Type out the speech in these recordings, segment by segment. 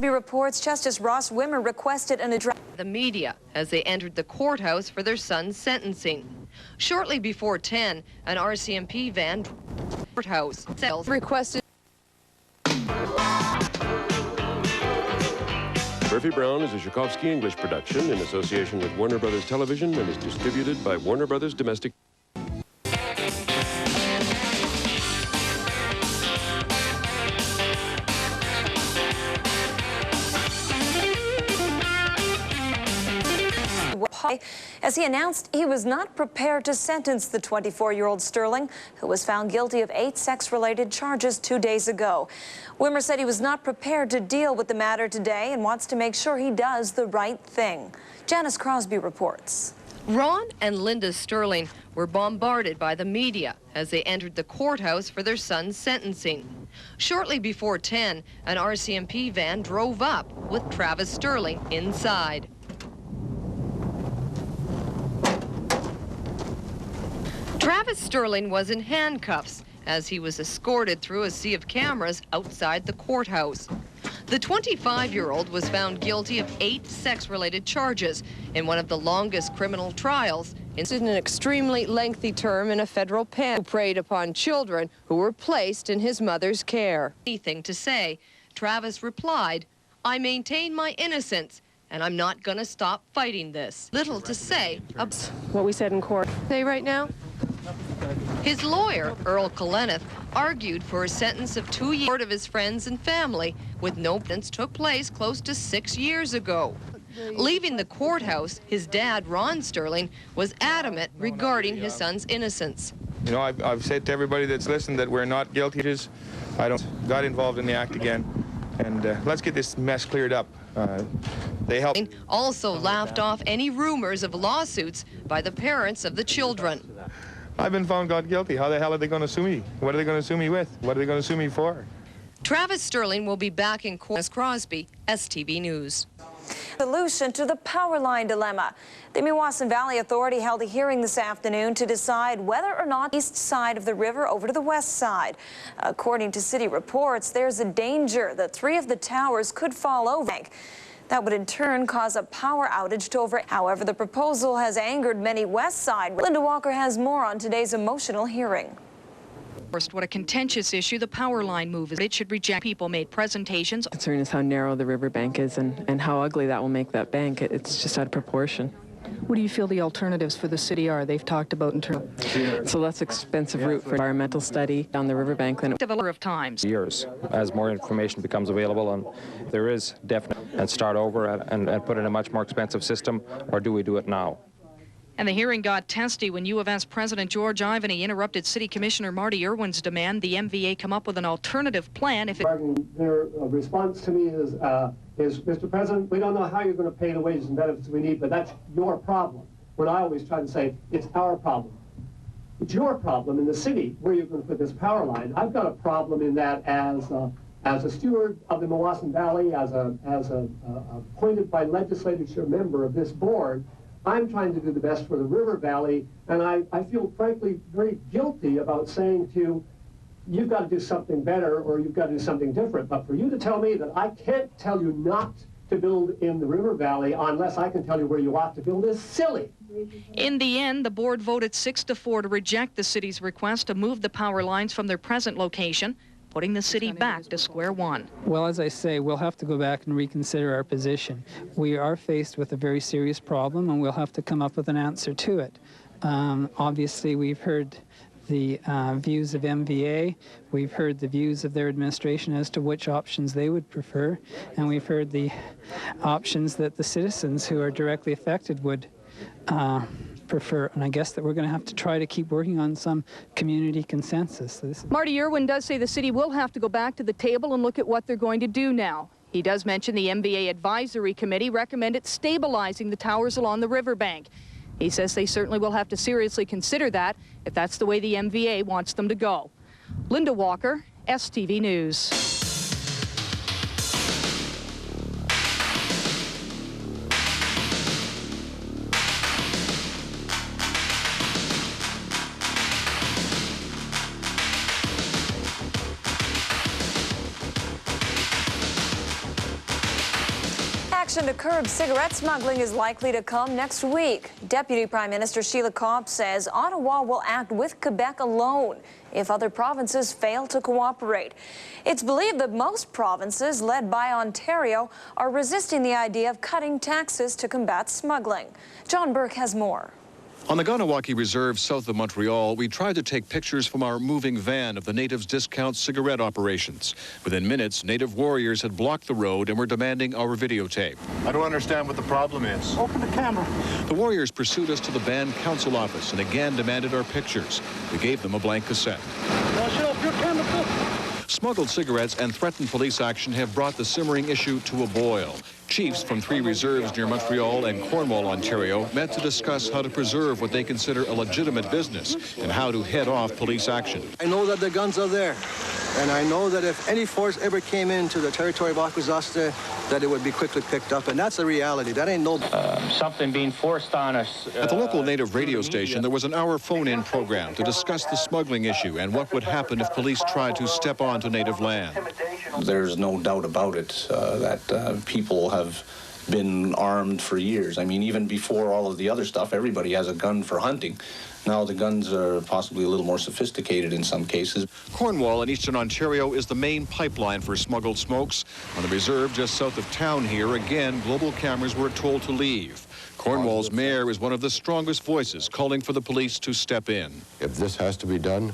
Crosby reports Justice Ross Wimmer requested an address. The media as they entered the courthouse for their son's sentencing. Shortly before 10, an RCMP van courthouse cells requested. Murphy Brown is a Tchaikovsky English production in association with Warner Brothers Television and is distributed by Warner Brothers Domestic. As he announced he was not prepared to sentence the 24-year-old Sterling, who was found guilty of 8 sex-related charges 2 days ago. Wimmer said he was not prepared to deal with the matter today and wants to make sure he does the right thing. Janice Crosby reports. Ron and Linda Sterling were bombarded by the media as they entered the courthouse for their son's sentencing. Shortly before 10, an RCMP van drove up with Travis Sterling inside. Travis Sterling was in handcuffs as he was escorted through a sea of cameras outside the courthouse. The 25-year-old was found guilty of 8 sex-related charges in one of the longest criminal trials. In an extremely lengthy term in a federal pen who preyed upon children who were placed in his mother's care. Anything to say, Travis replied, "I maintain my innocence, and I'm not going to stop fighting this." Little to say. What we said in court. Say right now? His lawyer, Earl Kaleneth, argued for a sentence of 2 years of his friends and family, with no evidence took place close to 6 years ago. Leaving the courthouse, his dad, Ron Sterling, was adamant regarding his son's innocence. You know, I've said to everybody that's listened that we're not guilty. I don't got involved in the act again, and let's get this mess cleared up. They helped. Also laughed off any rumors of lawsuits by the parents of the children. I've been found God guilty. How the hell are they going to sue me? What are they going to sue me with? What are they going to sue me for? Travis Sterling will be back in court. Crosby, STV News. Solution to the power line dilemma. The Meewasin Valley Authority held a hearing this afternoon to decide whether or not east side of the river over to the west side. According to city reports, there's a danger that 3 of the towers could fall over. That would in turn cause a power outage to over. However, the proposal has angered many west side. Linda Walker has more on today's emotional hearing. First, what a contentious issue the power line move is. It should reject. People made presentations. Concern is how narrow the riverbank is and how ugly that will make that bank. It's just out of proportion. What do you feel the alternatives for the city are? They've talked about in terms. It's a less expensive route for environmental study down the riverbank than of a number of times. Years, as more information becomes available, and there is definite, and start over and put in a much more expensive system, or do we do it now? And the hearing got testy when U of S President George Ivany interrupted City Commissioner Marty Irwin's demand the MVA come up with an alternative plan if it... Their response to me is, Mr. President, we don't know how you're going to pay the wages and benefits we need, but that's your problem. When I always try to say, it's our problem. It's your problem in the city where you're going to put this power line. I've got a problem in that as a steward of the Meewasin Valley, as a appointed by legislature member of this board, I'm trying to do the best for the River Valley, and I feel, frankly, very guilty about saying to you, you've got to do something better or you've got to do something different. But for you to tell me that I can't tell you not to build in the River Valley unless I can tell you where you ought to build is silly. In the end, the board voted 6-4 to reject the city's request to move the power lines from their present location, putting the city back to square one. Well, as I say, we'll have to go back and reconsider our position. We are faced with a very serious problem, and we'll have to come up with an answer to it. Obviously, we've heard the views of MVA, we've heard the views of their administration as to which options they would prefer, and we've heard the options that the citizens who are directly affected would prefer, and I guess that we're going to have to try to keep working on some community consensus. Marty Irwin does say the city will have to go back to the table and look at what they're going to do now. He does mention the MVA Advisory Committee recommended stabilizing the towers along the riverbank. He says they certainly will have to seriously consider that if that's the way the MVA wants them to go. Linda Walker, STV News. action to curb cigarette smuggling is likely to come next week. Deputy Prime Minister Sheila Cobb says Ottawa will act with Quebec alone if other provinces fail to cooperate. It's believed that most provinces, led by Ontario, are resisting the idea of cutting taxes to combat smuggling. John Burke has more. On the Ganawaki Reserve south of Montreal, we tried to take pictures from our moving van of the Natives' discount cigarette operations. Within minutes, Native warriors had blocked the road and were demanding our videotape. I don't understand what the problem is. Open the camera. The warriors pursued us to the band council office and again demanded our pictures. We gave them a blank cassette. Smuggled cigarettes and threatened police action have brought the simmering issue to a boil. Chiefs from 3 reserves near Montreal and Cornwall, Ontario, met to discuss how to preserve what they consider a legitimate business and how to head off police action. I know that the guns are there, and I know that if any force ever came into the territory of Rogstad, that it would be quickly picked up, and that's a reality. That ain't no... something being forced on us. At the local Native radio station, there was an hour phone-in program to discuss the smuggling issue and what would happen if police tried to step onto Native land. There's no doubt about it that people have been armed for years. I mean, even before all of the other stuff, everybody has a gun for hunting. Now the guns are possibly a little more sophisticated in some cases. Cornwall in eastern Ontario is the main pipeline for smuggled smokes. On the reserve just south of town here, again, global cameras were told to leave. Cornwall's mayor is one of the strongest voices calling for the police to step in. If this has to be done,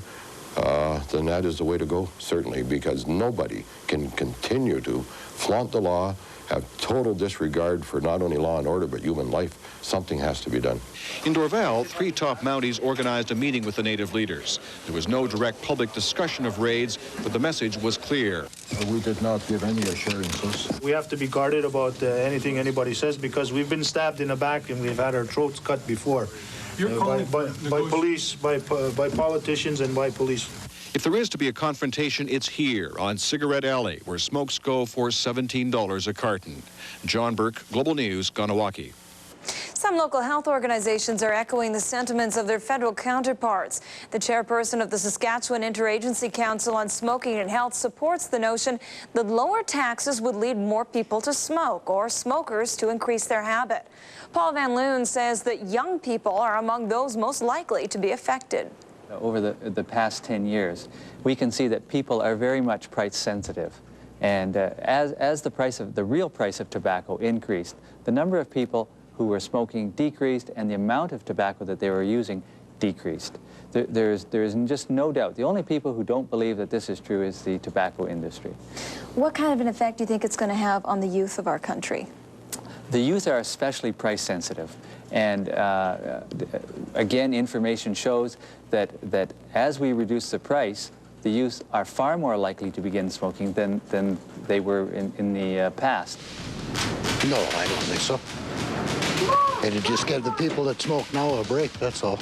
then that is the way to go, certainly, because nobody can continue to flaunt the law, have total disregard for not only law and order, but human life. Something has to be done. In Dorval, 3 top Mounties organized a meeting with the Native leaders. There was no direct public discussion of raids, but the message was clear. We did not give any assurances. We have to be guarded about anything anybody says, because we've been stabbed in the back and we've had our throats cut before. By police, by politicians, and by police. If there is to be a confrontation, it's here on Cigarette Alley, where smokes go for $17 a carton. John Burke, Global News, Ganawaki. Some local health organizations are echoing the sentiments of their federal counterparts. The chairperson of the Saskatchewan Interagency Council on Smoking and Health supports the notion that lower taxes would lead more people to smoke or smokers to increase their habit. Paul Van Loon says that young people are among those most likely to be affected. Over the past 10 years, we can see that people are very much price sensitive. And as the real price of tobacco increased, the number of people who were smoking decreased and the amount of tobacco that they were using decreased. There is just no doubt. The only people who don't believe that this is true is the tobacco industry. What kind of an effect do you think it's going to have on the youth of our country? The youth are especially price sensitive. And again, information shows that as we reduce the price, the youth are far more likely to begin smoking than they were in the past. No, I don't think so. It'll just give the people that smoke now a break, that's all.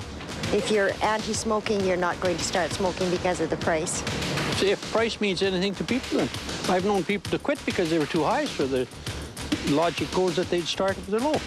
If you're anti-smoking, you're not going to start smoking because of the price. If price means anything to people, then I've known people to quit because they were too high, so the logic goes that they'd start if they're low.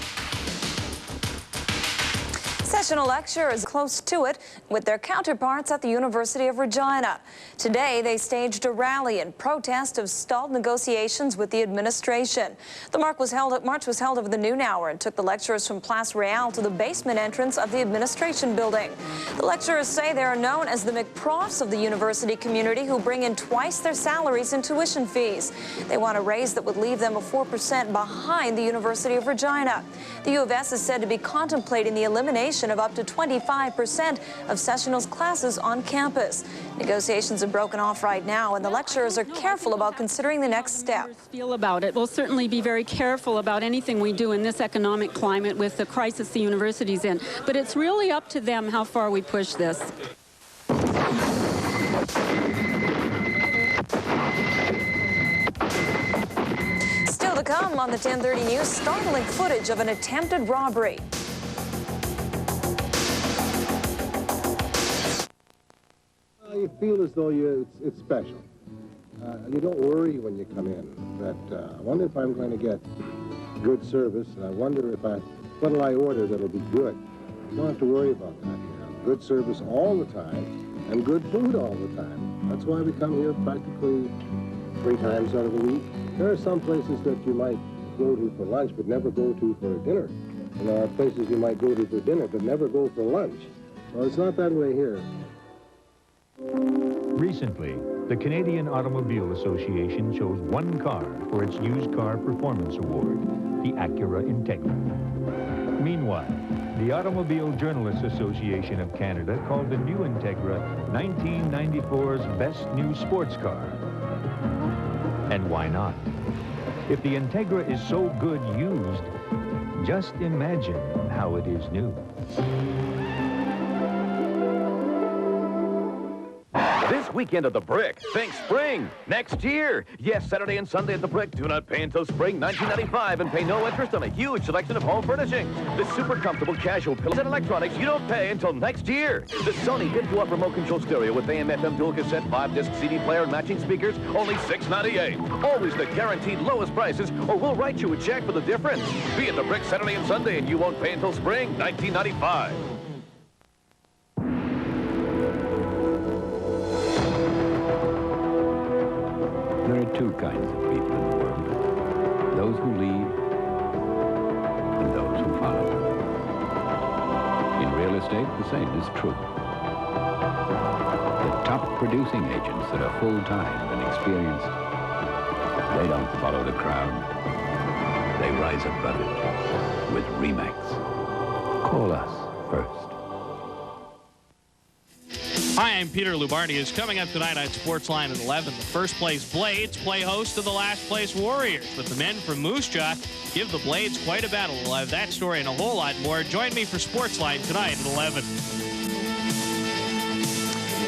Sessional lecture is close to it with their counterparts at the University of Regina. Today, they staged a rally in protest of stalled negotiations with the administration. The march was held over the noon hour and took the lecturers from Place Real to the basement entrance of the administration building. The lecturers say they are known as the McProfs of the university community who bring in twice their salaries in tuition fees. They want a raise that would leave them 4% behind the University of Regina. The U of S is said to be contemplating the elimination of up to 25% of sessional's classes on campus. Negotiations have broken off right now, and the lecturers are careful about considering the next step. Feel about it. We'll certainly be very careful about anything we do in this economic climate with the crisis the university's in. But it's really up to them how far we push this. Still to come on the 10:30 News, startling footage of an attempted robbery. You feel as though it's special. You don't worry when you come in that I wonder if I'm going to get good service, and I wonder what'll I order that'll be good. You don't have to worry about that here. Good service all the time and good food all the time. That's why we come here practically 3 times out of the week. There are some places that you might go to for lunch but never go to for dinner. And there are places you might go to for dinner but never go for lunch. Well, it's not that way here. Recently, the Canadian Automobile Association chose one car for its Used Car Performance Award, the Acura Integra. Meanwhile, the Automobile Journalists Association of Canada called the new Integra 1994's best new sports car. And why not? If the Integra is so good used, just imagine how it is new. This weekend at the Brick, think spring, next year. Yes, Saturday and Sunday at the Brick. Do not pay until spring 1995 and pay no interest on a huge selection of home furnishings. The super comfortable casual pillows and electronics you don't pay until next year. The Sony 50-watt remote control stereo with AM/FM dual cassette, 5-disc CD player and matching speakers, only $6.98. Always the guaranteed lowest prices, or we'll write you a check for the difference. Be at the Brick Saturday and Sunday and you won't pay until spring 1995. There are two kinds of people in the world. Those who lead and those who follow. In real estate, the same is true. The top producing agents that are full-time and experienced, they don't follow the crowd. They rise above it with RE/MAX. Call us first. Hi, I'm Peter Lubardius. Coming up tonight on Sportsline at 11, the first place Blades play host to the last place Warriors. But the men from Moose Jaw give the Blades quite a battle. We'll have that story and a whole lot more. Join me for Sportsline tonight at 11.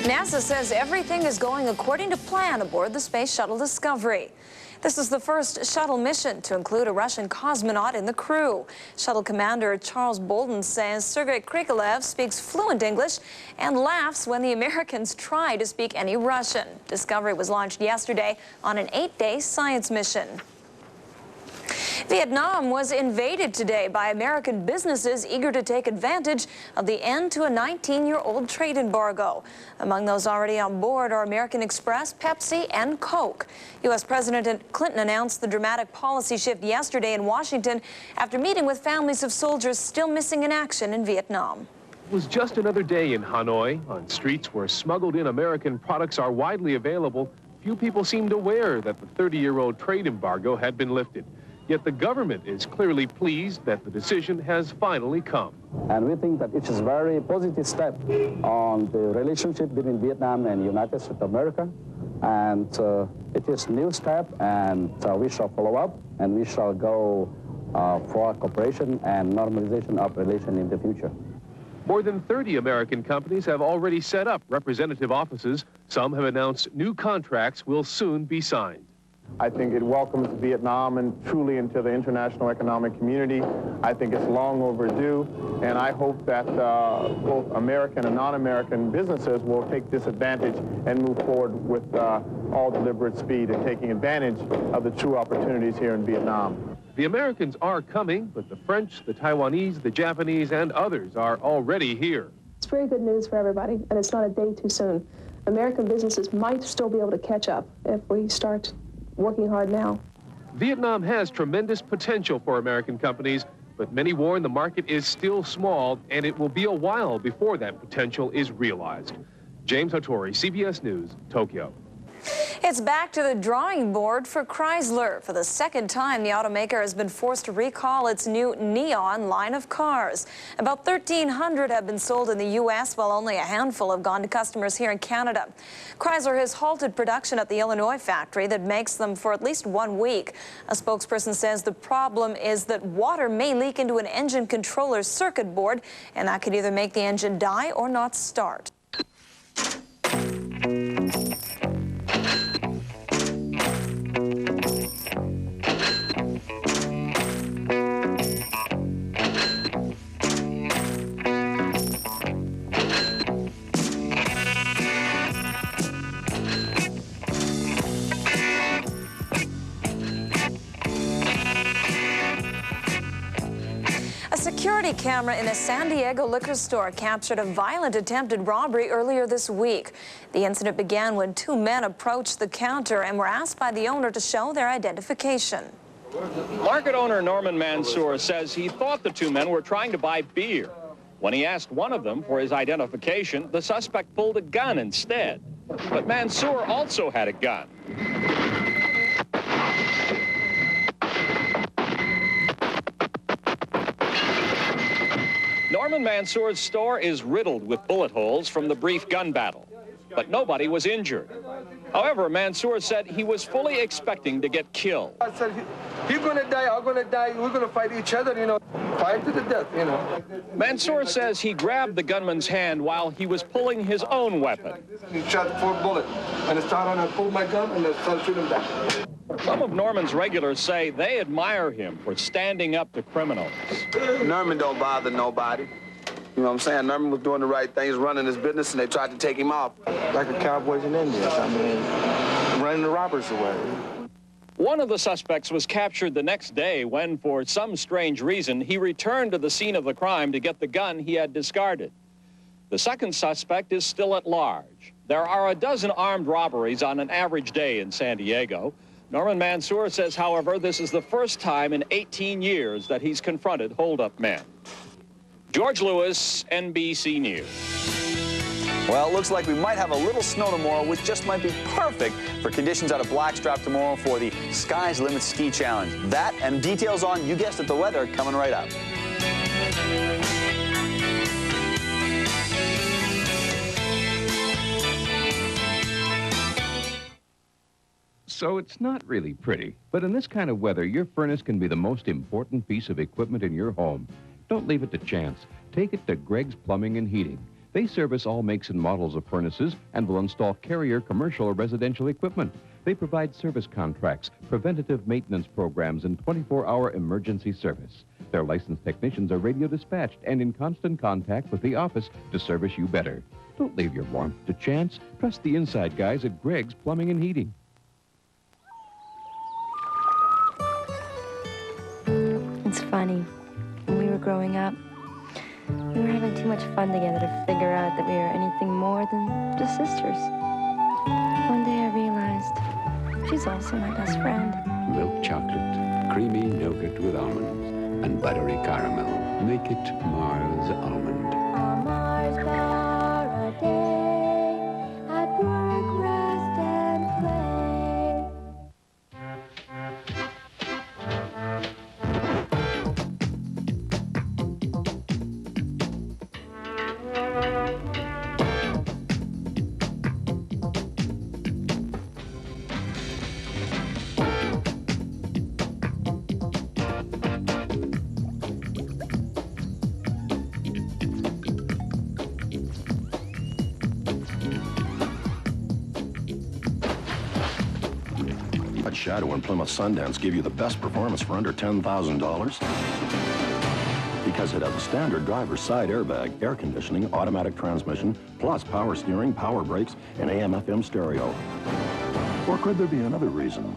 NASA says everything is going according to plan aboard the Space Shuttle Discovery. This is the first shuttle mission to include a Russian cosmonaut in the crew. Shuttle Commander Charles Bolden says Sergei Krikalev speaks fluent English and laughs when the Americans try to speak any Russian. Discovery was launched yesterday on an 8-day science mission. Vietnam was invaded today by American businesses eager to take advantage of the end to a 19-year-old trade embargo. Among those already on board are American Express, Pepsi, and Coke. U.S. President Clinton announced the dramatic policy shift yesterday in Washington after meeting with families of soldiers still missing in action in Vietnam. It was just another day in Hanoi. On streets where smuggled-in American products are widely available, few people seemed aware that the 30-year-old trade embargo had been lifted. Yet the government is clearly pleased that the decision has finally come. And we think that it is a very positive step on the relationship between Vietnam and United States of America. And it is a new step, and we shall follow up, and we shall go for cooperation and normalization of relations in the future. More than 30 American companies have already set up representative offices. Some have announced new contracts will soon be signed. I think it welcomes Vietnam and truly into the international economic community. I think it's long overdue, and I hope that both American and non-American businesses will take this advantage and move forward with all deliberate speed and taking advantage of the true opportunities here in Vietnam. The Americans are coming, but the French, the Taiwanese, the Japanese, and others are already here. It's very good news for everybody, and it's not a day too soon. American businesses might still be able to catch up if we start working hard now. Vietnam has tremendous potential for American companies, but many warn the market is still small, and it will be a while before that potential is realized. James Hattori, CBS News, Tokyo. It's back to the drawing board for Chrysler. For the second time, the automaker has been forced to recall its new Neon line of cars. About 1,300 have been sold in the U.S., while only a handful have gone to customers here in Canada. Chrysler has halted production at the Illinois factory that makes them for at least 1 week. A spokesperson says the problem is that water may leak into an engine controller circuit board, and that could either make the engine die or not start. A security camera in a San Diego liquor store captured a violent attempted robbery earlier this week. The incident began when 2 men approached the counter and were asked by the owner to show their identification. Market owner Norman Mansour says he thought the two men were trying to buy beer. When he asked one of them for his identification, the suspect pulled a gun instead. But Mansour also had a gun. Norman Mansour's store is riddled with bullet holes from the brief gun battle, but nobody was injured. However, Mansour said he was fully expecting to get killed. I said, he's gonna die, I'm gonna die, we're gonna fight each other, you know, fight to the death, you know. Mansour says he grabbed the gunman's hand while he was pulling his own weapon. He shot 4 bullets, and I started on, I pulled my gun, and I started shooting back. Some of Norman's regulars say they admire him for standing up to criminals. Norman don't bother nobody. You know what I'm saying? Norman was doing the right things, running his business, and they tried to take him off. Like the cowboys and Indians, I mean, running the robbers away. One of the suspects was captured the next day when, for some strange reason, he returned to the scene of the crime to get the gun he had discarded. The second suspect is still at large. There are a dozen armed robberies on an average day in San Diego. Norman Mansour says, however, this is the first time in 18 years that he's confronted hold-up men. George Lewis, NBC News. Well, it looks like we might have a little snow tomorrow, which just might be perfect for conditions out of Blackstrap tomorrow for the Sky's Limit Ski Challenge. That and details on, you guessed it, the weather coming right up. So it's not really pretty, but in this kind of weather, your furnace can be the most important piece of equipment in your home. Don't leave it to chance. Take it to Greg's Plumbing and Heating. They service all makes and models of furnaces and will install Carrier commercial or residential equipment. They provide service contracts, preventative maintenance programs, and 24-hour emergency service. Their licensed technicians are radio dispatched and in constant contact with the office to service you better. Don't leave your warmth to chance. Trust the inside guys at Greg's Plumbing and Heating. It's funny. When we were growing up, we were having too much fun together to figure out that we were anything more than just sisters. One day I realized she's also my best friend. Milk chocolate, creamy nougat with almonds, and buttery caramel. Make it Mars Almond. A Mars bar a day, at work, rest, and play. Shadow and Plymouth Sundance give you the best performance for under $10,000? Because it has a standard driver's side airbag, air conditioning, automatic transmission, plus power steering, power brakes, and AM/FM stereo. Or could there be another reason?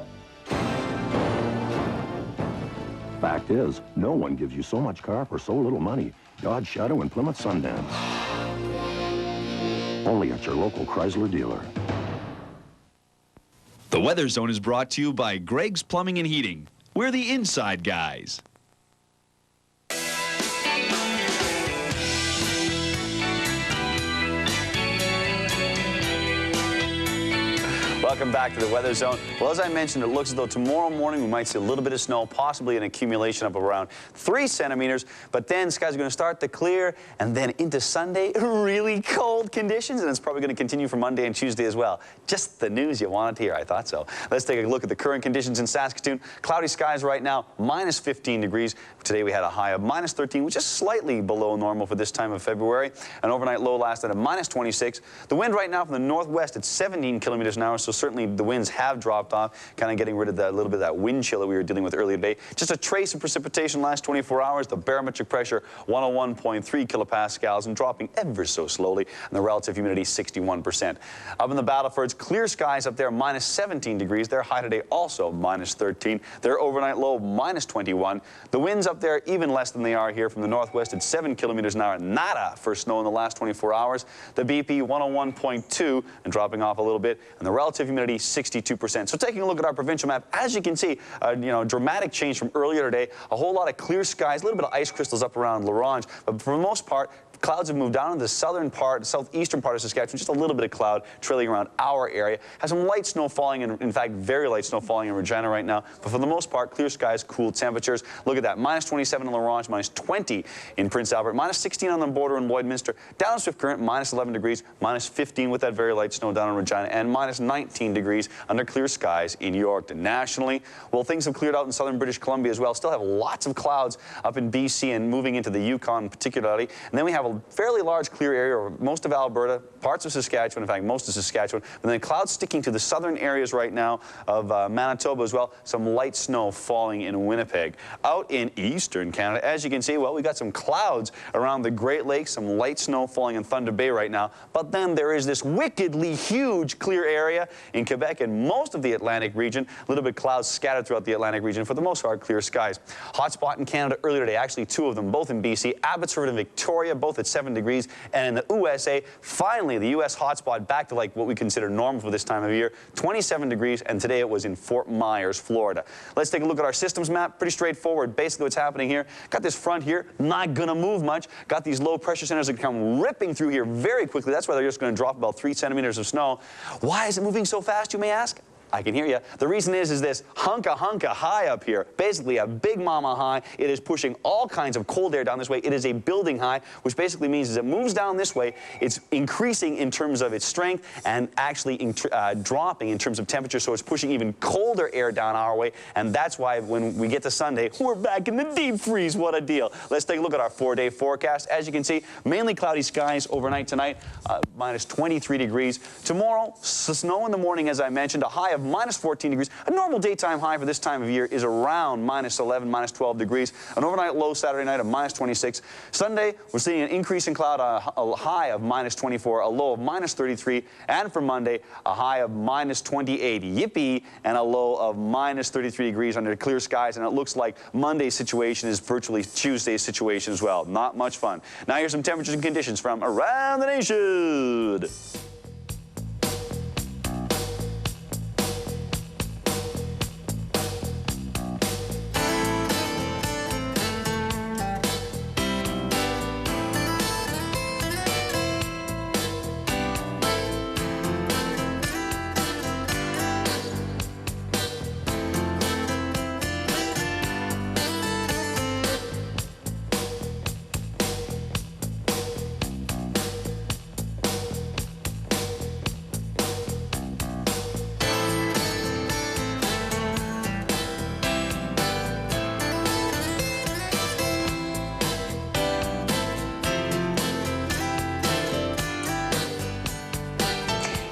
Fact is, no one gives you so much car for so little money. Dodge Shadow and Plymouth Sundance. Only at your local Chrysler dealer. The Weather Zone is brought to you by Greg's Plumbing and Heating. We're the inside guys. Welcome back to the Weather Zone. Well, as I mentioned, it looks as though tomorrow morning we might see a little bit of snow, possibly an accumulation of around 3 centimeters. But then skies are going to start to clear, and then into Sunday, really cold conditions, and it's probably going to continue for Monday and Tuesday as well. Just the news you wanted to hear. I thought so. Let's take a look at the current conditions in Saskatoon. Cloudy skies right now, minus 15 degrees. Today we had a high of minus 13, which is slightly below normal for this time of February. An overnight low last night of minus 26. The wind right now from the northwest at 17 kilometers an hour, so certainly the winds have dropped off, kind of getting rid of that little bit of that wind chill that we were dealing with earlier today. Just a trace of precipitation last 24 hours. The barometric pressure 101.3 kilopascals and dropping ever so slowly, and the relative humidity 61%. Up in the Battlefords, clear skies up there, minus 17 degrees. Their high today also minus 13. Their overnight low minus 21. The winds up there even less than they are here from the northwest at 7 kilometers an hour. Nada for snow in the last 24 hours. The BP 101.2 and dropping off a little bit, and the relative relative humidity 62%. So taking a look at our provincial map, as you can see, dramatic change from earlier today. A whole lot of clear skies, a little bit of ice crystals up around La Ronge, but for the most part, clouds have moved down into the southern part, the southeastern part of Saskatchewan, just a little bit of cloud trailing around our area. Has some light snow falling, and in fact, very light snow falling in Regina right now. But for the most part, clear skies, cool temperatures. Look at that, minus 27 in La Ronge, minus 20 in Prince Albert, minus 16 on the border in Lloydminster. Down in Swift Current, minus 11 degrees, minus 15 with that very light snow down in Regina, and minus 19 degrees under clear skies in Yorkton. Nationally, well, things have cleared out in southern British Columbia as well. Still have lots of clouds up in BC and moving into the Yukon particularly. And then we have a fairly large clear area over most of Alberta, parts of Saskatchewan, in fact, most of Saskatchewan, and then clouds sticking to the southern areas right now of Manitoba as well. Some light snow falling in Winnipeg. Out in eastern Canada, as you can see, well, we got some clouds around the Great Lakes, some light snow falling in Thunder Bay right now, but then there is this wickedly huge clear area in Quebec and most of the Atlantic region. A little bit clouds scattered throughout the Atlantic region, for the most part, clear skies. Hot spot in Canada earlier today, actually two of them, both in BC, Abbotsford and Victoria, both at 7 degrees, and in the USA, finally, the U.S. hotspot back to like what we consider normal for this time of year, 27 degrees, and today it was in Fort Myers, Florida. Let's take a look at our systems map. Pretty straightforward. Basically what's happening here, got this front here, not going to move much. Got these low pressure centers that come ripping through here very quickly. That's why they're just going to drop about 3 centimeters of snow. Why is it moving so fast, you may ask? I can hear you. The reason is this hunka high up here, basically a big mama high. It is pushing all kinds of cold air down this way. It is a building high, which basically means as it moves down this way, it's increasing in terms of its strength and actually dropping in terms of temperature. So it's pushing even colder air down our way. And that's why when we get to Sunday, we're back in the deep freeze. What a deal. Let's take a look at our 4-day forecast. As you can see, mainly cloudy skies overnight tonight, minus 23 degrees. Tomorrow, snow in the morning, as I mentioned, a high of minus 14 degrees. A normal daytime high for this time of year is around minus 11, minus 12 degrees. An overnight low Saturday night of minus 26. Sunday, we're seeing an increase in cloud, a high of minus 24, a low of minus 33. And for Monday, a high of minus 28. Yippee! And a low of minus 33 degrees under clear skies. And it looks like Monday's situation is virtually Tuesday's situation as well. Not much fun. Now here's some temperatures and conditions from around the nation.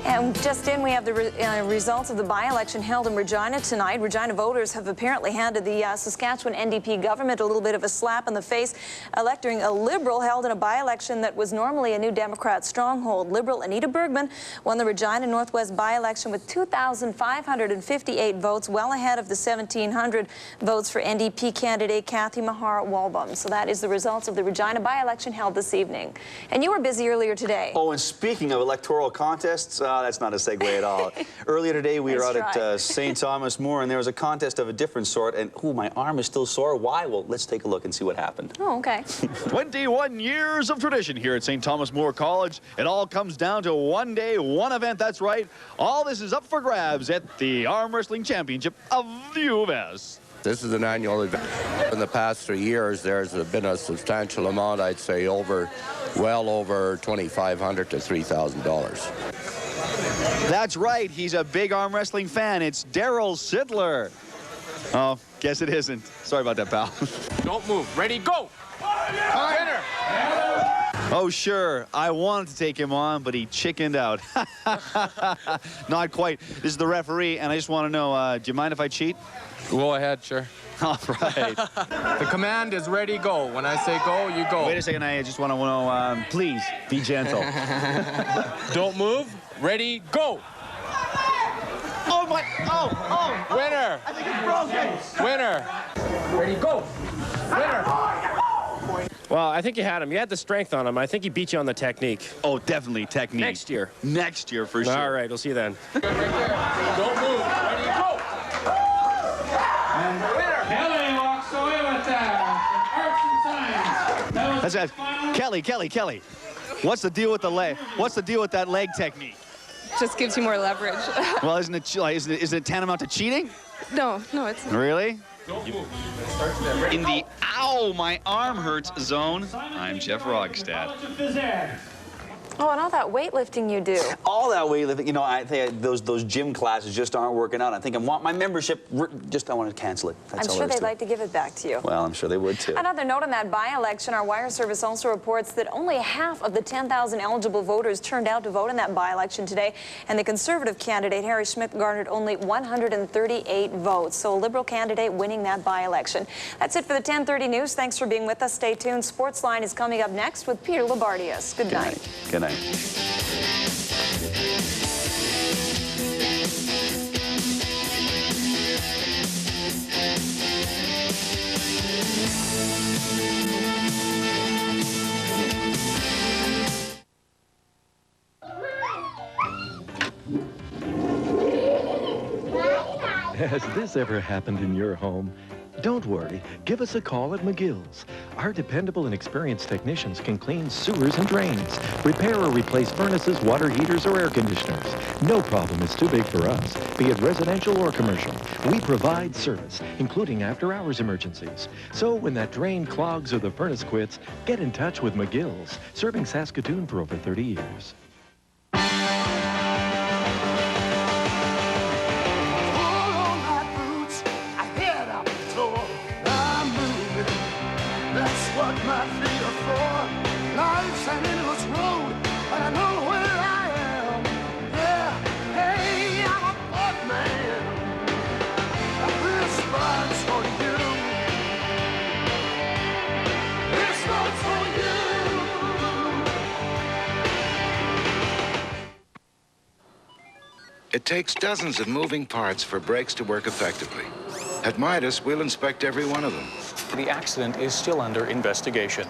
And just in, we have the results of the by-election held in Regina tonight. Regina voters have apparently handed the Saskatchewan NDP government a little bit of a slap in the face, electing a Liberal held in a by-election that was normally a New Democrat stronghold. Liberal Anita Bergman won the Regina Northwest by-election with 2,558 votes, well ahead of the 1,700 votes for NDP candidate Kathy Mahar-Walbom. So that is the results of the Regina by-election held this evening. And you were busy earlier today. Oh, and speaking of electoral contests, that's not a segue at all. Earlier today, we were out at St. Thomas More, and there was a contest of a different sort, and ooh, my arm is still sore. Why? Well, let's take a look and see what happened. Oh, okay. 21 years of tradition here at St. Thomas More College. It all comes down to one day, one event, that's right. All this is up for grabs at the Arm Wrestling Championship of the U of S. This is an annual event. In the past 3 years, there's been a substantial amount, I'd say well over $2,500 to $3,000. That's right, he's a big arm wrestling fan. It's Daryl Sittler. Oh, guess it isn't. Sorry about that, pal. Don't move. Ready, go! Winner! Oh, sure. I wanted to take him on, but he chickened out. Not quite. This is the referee, and I just want to know, do you mind if I cheat? Go ahead, sure. All right. The command is ready, go. When I say go, you go. Wait a second. I just want to know, please, be gentle. Don't move. Ready, go. Oh, my. Oh. Winner. I think it's broken. Winner. Ready, go. Winner. Well, I think you had him. You had the strength on him. I think he beat you on the technique. Oh, definitely technique. Next year. Next year, for sure. All right, we'll see you then. Don't move. Ready, go. And Kelly walks away with that. Arts and signs. Kelly. What's the deal with the leg? What's the deal with that leg technique? Just gives you more leverage. Well, isn't it tantamount to cheating? No, it's not. Really? In the ow, my arm hurts zone, I'm Jeff Rogstad. Oh, and all that weightlifting you do. All that weightlifting, you know, I think those gym classes just aren't working out. I think I want my membership, I want to cancel it. That's I'm sure they'd like to give it back to you. Well, I'm sure they would too. Another note on that by-election, our wire service also reports that only half of the 10,000 eligible voters turned out to vote in that by-election today, and the Conservative candidate, Harry Schmidt, garnered only 138 votes. So a Liberal candidate winning that by-election. That's it for the 10:30 news. Thanks for being with us. Stay tuned. Sportsline is coming up next with Peter Labardius. Good night. Good night. Has this ever happened in your home? Don't worry, give us a call at McGill's. Our dependable and experienced technicians can clean sewers and drains, repair or replace furnaces, water heaters, or air conditioners. No problem is too big for us, be it residential or commercial. We provide service, including after-hours emergencies. So when that drain clogs or the furnace quits, get in touch with McGill's, serving Saskatoon for over 30 years. What my feet are for. Life's an endless road, but I know where I am. Yeah, hey, I'm a bug man. This one's for you. This one's for you. It takes dozens of moving parts for brakes to work effectively. At Midas, we'll inspect every one of them. The accident is still under investigation.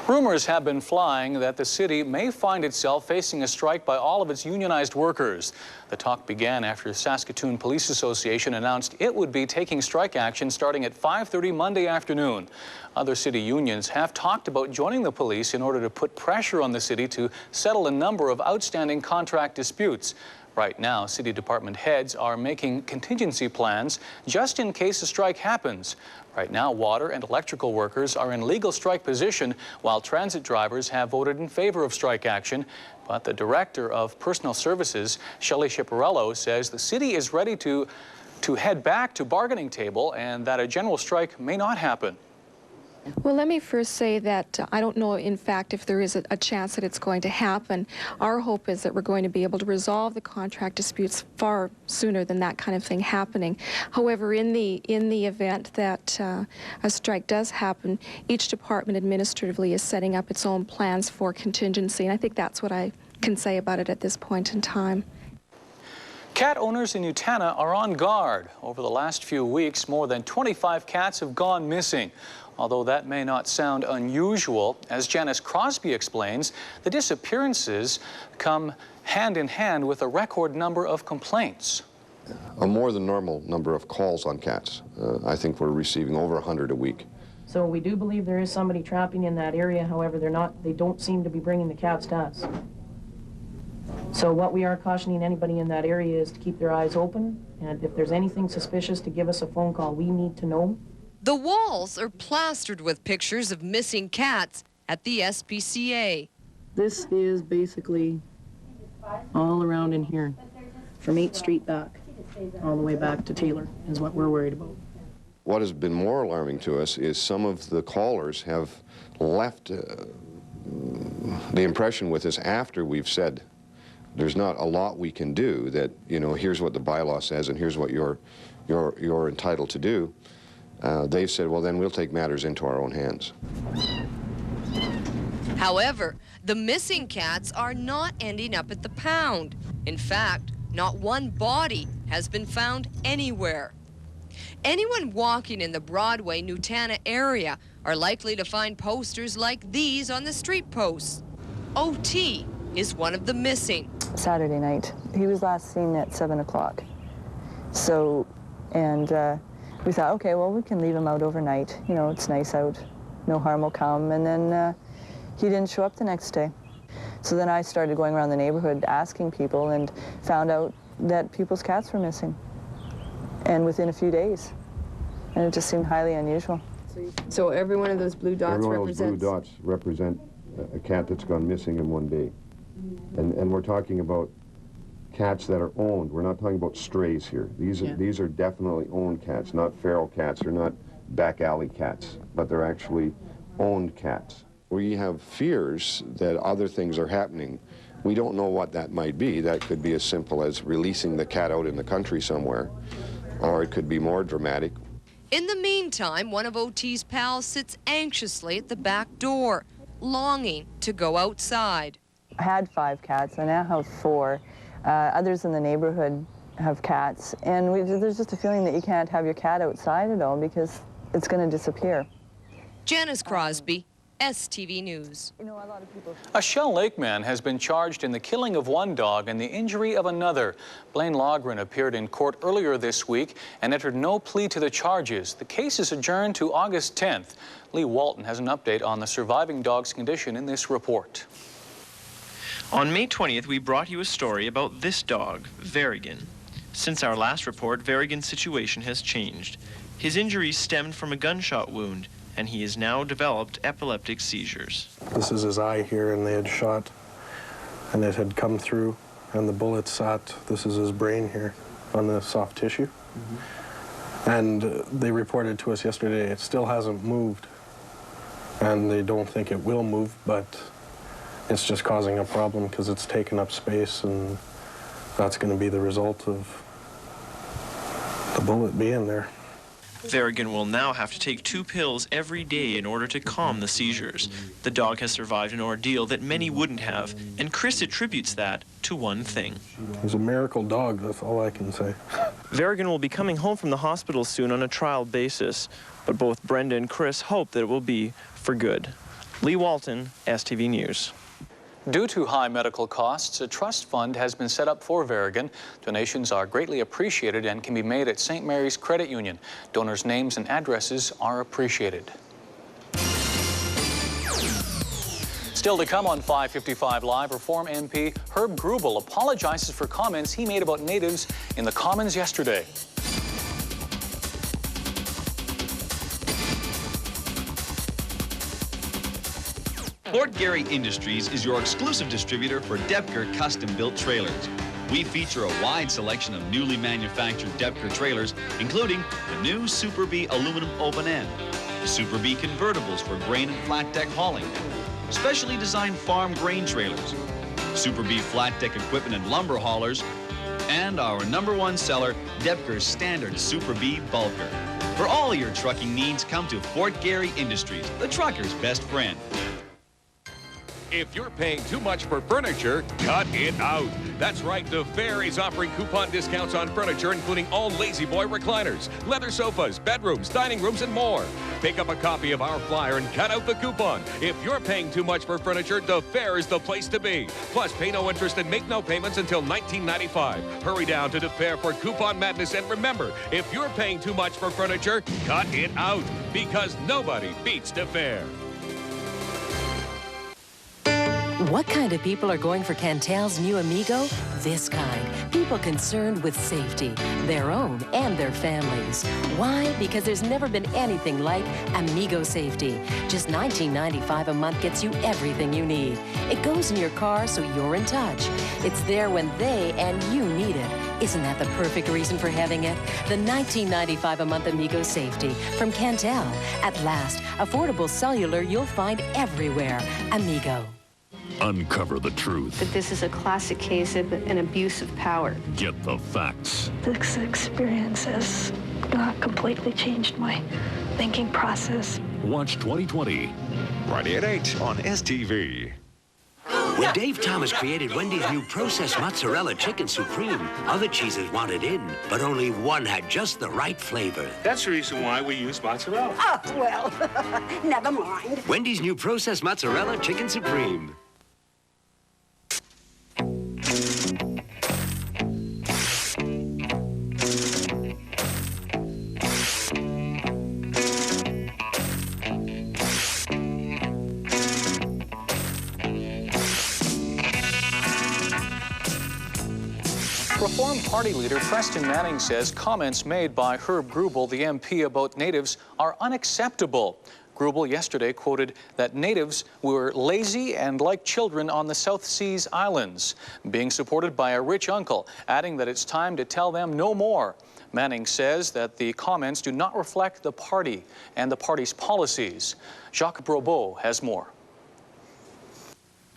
Rumors have been flying that the city may find itself facing a strike by all of its unionized workers. The talk began after the Saskatoon Police Association announced it would be taking strike action starting at 5:30 Monday afternoon. Other city unions have talked about joining the police in order to put pressure on the city to settle a number of outstanding contract disputes. Right now, city department heads are making contingency plans just in case a strike happens. Right now, water and electrical workers are in legal strike position, while transit drivers have voted in favor of strike action. But the director of personal services, Shelley Schiaparello, says the city is ready to head back to bargaining table and that a general strike may not happen. Well, let me first say that I don't know, in fact, if there is a chance that it's going to happen. Our hope is that we're going to be able to resolve the contract disputes far sooner than that kind of thing happening. However, in the event that a strike does happen, each department administratively is setting up its own plans for contingency, and I think that's what I can say about it at this point in time. Cat owners in Utana are on guard. Over the last few weeks, more than 25 cats have gone missing. Although that may not sound unusual, as Janice Crosby explains, the disappearances come hand in hand with a record number of complaints. A more than normal number of calls on cats. I think we're receiving over 100 a week. So we do believe there is somebody trapping in that area. However, they don't seem to be bringing the cats to us. So what we are cautioning anybody in that area is to keep their eyes open, and if there's anything suspicious, to give us a phone call. We need to know. The walls are plastered with pictures of missing cats at the SPCA. This is basically all around in here, from 8th Street back, all the way back to Taylor, is what we're worried about. What has been more alarming to us is some of the callers have left the impression with us after we've said there's not a lot we can do, that, you know, here's what the bylaw says and here's what you're entitled to do. They've said, well, then we'll take matters into our own hands. However, the missing cats are not ending up at the pound. In fact, not one body has been found anywhere. Anyone walking in the Broadway, Nutana area are likely to find posters like these on the street posts. OT is one of the missing. Saturday night. He was last seen at 7 o'clock. So, and we thought, okay, well, we can leave him out overnight. You know, it's nice out. No harm will come. And then he didn't show up the next day. So then I started going around the neighborhood asking people and found out that people's cats were missing. And within a few days. And it just seemed highly unusual. So every one of those blue dots Every one of represents... those blue dots represent a cat that's gone missing in one day. And we're talking about cats that are owned. We're not talking about strays here. These are definitely owned cats, not feral cats or not back alley cats, but they're actually owned cats. We have fears that other things are happening. We don't know what that might be. That could be as simple as releasing the cat out in the country somewhere, or it could be more dramatic. In the meantime, one of OT's pals sits anxiously at the back door, longing to go outside. I had 5 cats. I now have 4. Others in the neighborhood have cats. And there's just a feeling that you can't have your cat outside at all because it's going to disappear. Janice Crosby, STV News. You know, a lot of people... A Shell Lake man has been charged in the killing of one dog and the injury of another. Blaine Logren appeared in court earlier this week and entered no plea to the charges. The case is adjourned to August 10th. Lee Walton has an update on the surviving dog's condition in this report. On May 20th, we brought you a story about this dog, Varigan. Since our last report, Varigan's situation has changed. His injuries stemmed from a gunshot wound, and he has now developed epileptic seizures. This is his eye here, and they had shot, and it had come through, and the bullet sat. This is his brain here on the soft tissue. And they reported to us yesterday it still hasn't moved, and they don't think it will move, but it's just causing a problem because it's taken up space, and that's going to be the result of the bullet being there. Varigan will now have to take 2 pills every day in order to calm the seizures. The dog has survived an ordeal that many wouldn't have, and Chris attributes that to one thing. He's a miracle dog, that's all I can say. Varigan will be coming home from the hospital soon on a trial basis, but both Brenda and Chris hope that it will be for good. Lee Walton, STV News. Due to high medical costs, a trust fund has been set up for Varigan. Donations are greatly appreciated and can be made at St. Mary's Credit Union. Donors' names and addresses are appreciated. Still to come on 555 Live, Reform MP Herb Grubel apologizes for comments he made about natives in the Commons yesterday. Fort Garry Industries is your exclusive distributor for Depker custom-built trailers. We feature a wide selection of newly manufactured Depker trailers, including the new Super B aluminum open end, the Super B convertibles for grain and flat deck hauling, specially designed farm grain trailers, Super B flat deck equipment and lumber haulers, and our #1 seller, Depker's standard Super B bulker. For all your trucking needs, come to Fort Garry Industries, the trucker's best friend. If you're paying too much for furniture, cut it out. That's right, the Fair is offering coupon discounts on furniture, including all Lazy Boy recliners, leather sofas, bedrooms, dining rooms, and more. Pick up a copy of our flyer and cut out the coupon. If you're paying too much for furniture, the Fair is the place to be. Plus, pay no interest and make no payments until 1995. Hurry down to the Fair for coupon madness, and remember, if you're paying too much for furniture, cut it out, because nobody beats the Fair. What kind of people are going for Cantel's new Amigo? This kind. People concerned with safety, their own and their families. Why? Because there's never been anything like Amigo Safety. Just $19.95 a month gets you everything you need. It goes in your car so you're in touch. It's there when they and you need it. Isn't that the perfect reason for having it? The $19.95 a month Amigo Safety from Cantel. At last, affordable cellular you'll find everywhere. Amigo. Uncover the truth. That this is a classic case of an abuse of power. Get the facts. This experience has not completely changed my thinking process. Watch 2020. Friday at 8 on STV. When Dave Thomas created Wendy's new processed mozzarella chicken supreme, other cheeses wanted in, but only one had just the right flavor. That's the reason why we use mozzarella. Oh, well, never mind. Wendy's new processed mozzarella chicken supreme. Reform Party leader Preston Manning says comments made by Herb Grubel, the MP, about Natives are unacceptable. Grubel yesterday quoted that Natives were lazy and like children on the South Seas Islands, being supported by a rich uncle, adding that it's time to tell them no more. Manning says that the comments do not reflect the party and the party's policies. Jacques Brobeau has more.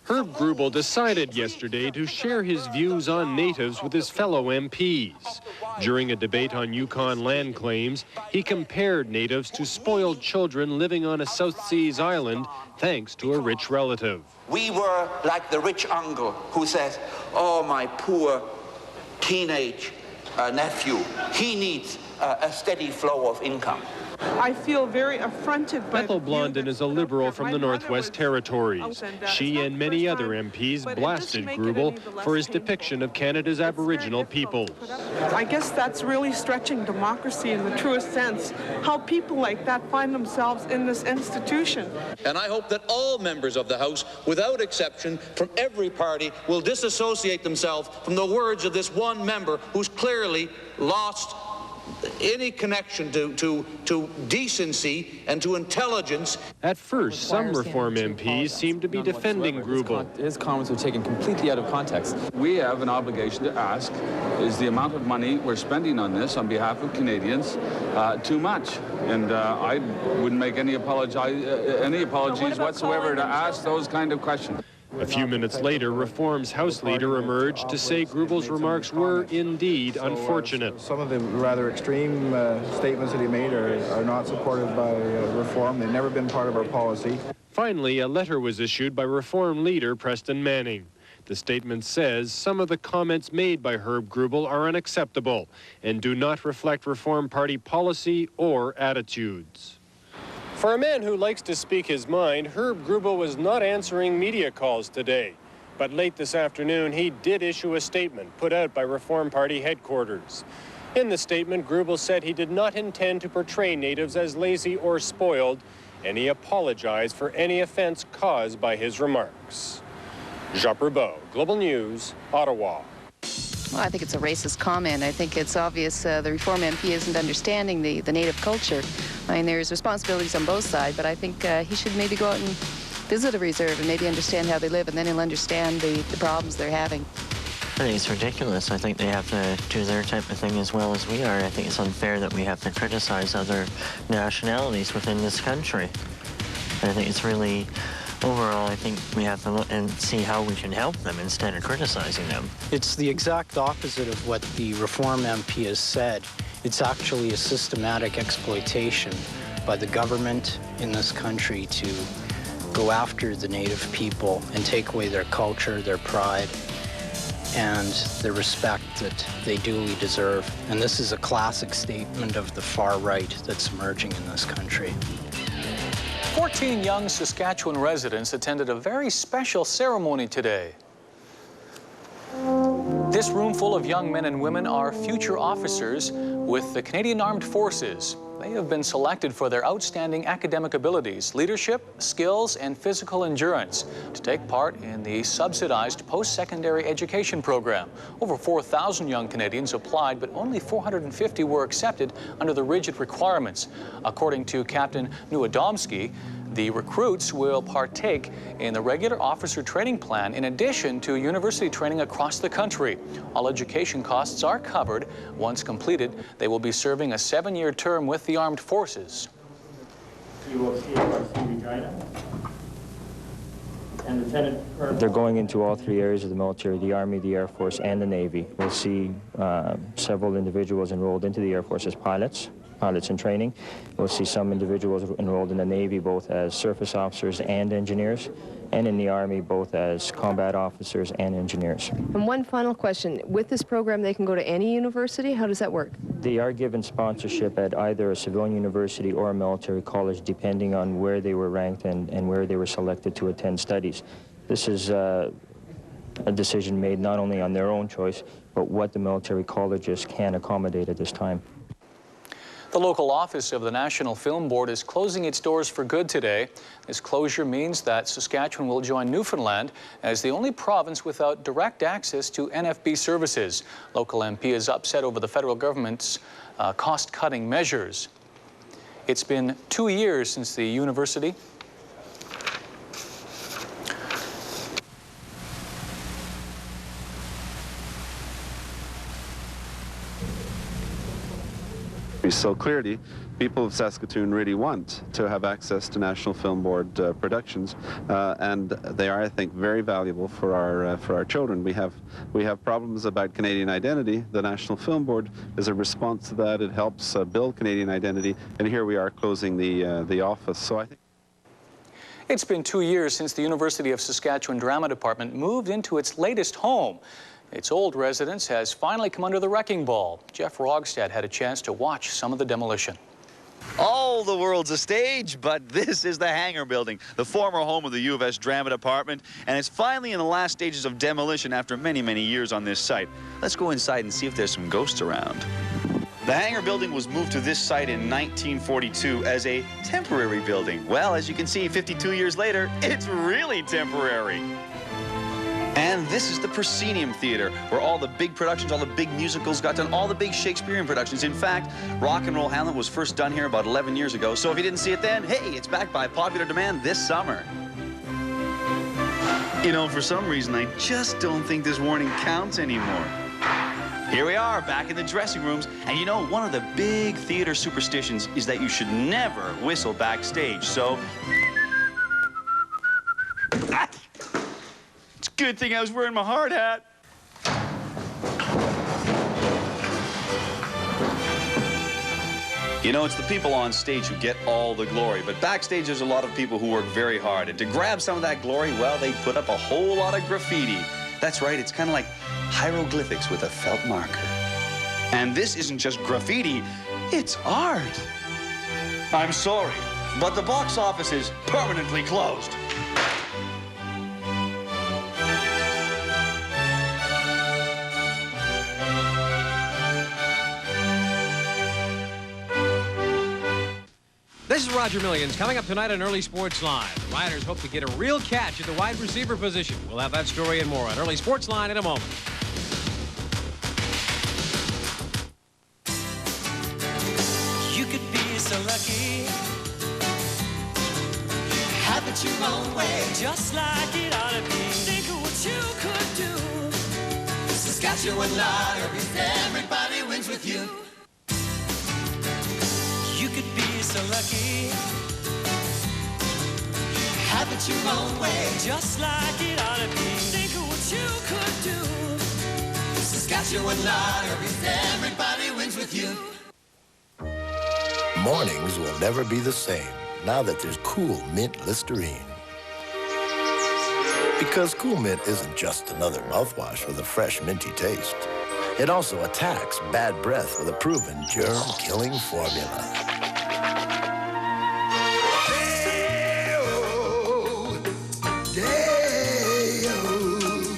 Herb Grubel decided yesterday to share his views on Natives with his fellow MPs. During a debate on Yukon land claims, he compared Natives to spoiled children living on a South Seas island thanks to a rich relative. We were like the rich uncle who says, oh, my poor teenage nephew, he needs a steady flow of income. I feel very affronted by Ethel Blondin is a Liberal from the Northwest Territories. She and many other MPs blasted Grubel for his depiction of Canada's Aboriginal peoples. I guess that's really stretching democracy in the truest sense, how people like that find themselves in this institution. And I hope that all members of the House, without exception, from every party, will disassociate themselves from the words of this one member who's clearly lost any connection to decency and to intelligence. At first, some Reform MPs seemed to be defending Grubel. His comments were taken completely out of context. We have an obligation to ask, is the amount of money we're spending on this on behalf of Canadians too much? And I wouldn't make any apologies whatsoever to ask those kind of questions. A few minutes later, Reform's House leader emerged to say Grubel's remarks were indeed unfortunate. Some of the rather extreme statements that he made are not supported by Reform. They've never been part of our policy. Finally, a letter was issued by Reform leader Preston Manning. The statement says some of the comments made by Herb Grubel are unacceptable and do not reflect Reform Party policy or attitudes. For a man who likes to speak his mind, Herb Grubel was not answering media calls today. But late this afternoon, he did issue a statement put out by Reform Party headquarters. In the statement, Grubel said he did not intend to portray Natives as lazy or spoiled, and he apologized for any offense caused by his remarks. Jacques Brobeau, Global News, Ottawa. Well, I think it's a racist comment. I think it's obvious the Reform MP isn't understanding the Native culture. I mean, there's responsibilities on both sides, but I think he should maybe go out and visit a reserve and maybe understand how they live, and then he'll understand the problems they're having. I think it's ridiculous. I think they have to do their type of thing as well as we are. I think it's unfair that we have to criticize other nationalities within this country. I think it's really... Overall, I think we have to look and see how we can help them instead of criticizing them. It's the exact opposite of what the Reform MP has said. It's actually a systematic exploitation by the government in this country to go after the Native people and take away their culture, their pride, and the respect that they duly deserve. And this is a classic statement of the far right that's emerging in this country. 14 young Saskatchewan residents attended a very special ceremony today. This room full of young men and women are future officers with the Canadian Armed Forces. They have been selected for their outstanding academic abilities, leadership, skills, and physical endurance to take part in the subsidized post-secondary education program. Over 4,000 young Canadians applied, but only 450 were accepted under the rigid requirements. According to Captain Nuadomsky, the recruits will partake in the regular officer training plan in addition to university training across the country. All education costs are covered. Once completed, they will be serving a 7-year term with the Armed Forces. They're going into all 3 areas of the military, the Army, the Air Force, and the Navy. We'll see several individuals enrolled into the Air Force as pilots, pilots in training. We'll see some individuals enrolled in the Navy both as surface officers and engineers, and in the Army both as combat officers and engineers. And one final question. With this program, they can go to any university? How does that work? They are given sponsorship at either a civilian university or a military college, depending on where they were ranked and where they were selected to attend studies. This is a decision made not only on their own choice, but what the military colleges can accommodate at this time. The local office of the National Film Board is closing its doors for good today. This closure means that Saskatchewan will join Newfoundland as the only province without direct access to NFB services. Local MP is upset over the federal government's cost-cutting measures. It's been 2 years since the university So clearly, people of Saskatoon really want to have access to National Film Board productions, and they are, I think, very valuable for our children. We have problems about Canadian identity. The National Film Board is a response to that. It helps build Canadian identity, and here we are closing the office. So I think. It's been 2 years since the University of Saskatchewan Drama Department moved into its latest home. Its old residence has finally come under the wrecking ball. Jeff Rogstad had a chance to watch some of the demolition. All the world's a stage, but this is the hangar building, the former home of the U of S Drama Department, and it's finally in the last stages of demolition after many, many years on this site. Let's go inside and see if there's some ghosts around. The hangar building was moved to this site in 1942 as a temporary building. Well, as you can see, 52 years later, it's really temporary. And this is the Proscenium Theatre, where all the big productions, all the big musicals got done, all the big Shakespearean productions. In fact, Rock and Roll Hamlet was first done here about 11 years ago. So if you didn't see it then, hey, it's back by popular demand this summer. You know, for some reason, I just don't think this warning counts anymore. Here we are, back in the dressing rooms. And you know, one of the big theater superstitions is that you should never whistle backstage. So... Good thing I was wearing my hard hat. You know, it's the people on stage who get all the glory, but backstage there's a lot of people who work very hard, and to grab some of that glory, well, they put up a whole lot of graffiti. That's right, it's kind of like hieroglyphics with a felt marker. And this isn't just graffiti, it's art. I'm sorry, but the box office is permanently closed. This is Roger Millions. Coming up tonight on Early Sports Line. The Riders hope to get a real catch at the wide receiver position. We'll have that story and more on Early Sports Line in a moment. You could be so lucky. Have it your own way, just like it ought to be. Think of what you could do. Saskatchewan Lotteries, everybody wins with you. You could be so lucky. Have it your own way, just like it ought to be. Think of what you could do. Saskatchewan Lotteries, everybody wins with you. Mornings will never be the same now that there's Cool Mint Listerine. Because Cool Mint isn't just another mouthwash with a fresh, minty taste. It also attacks bad breath with a proven germ-killing formula.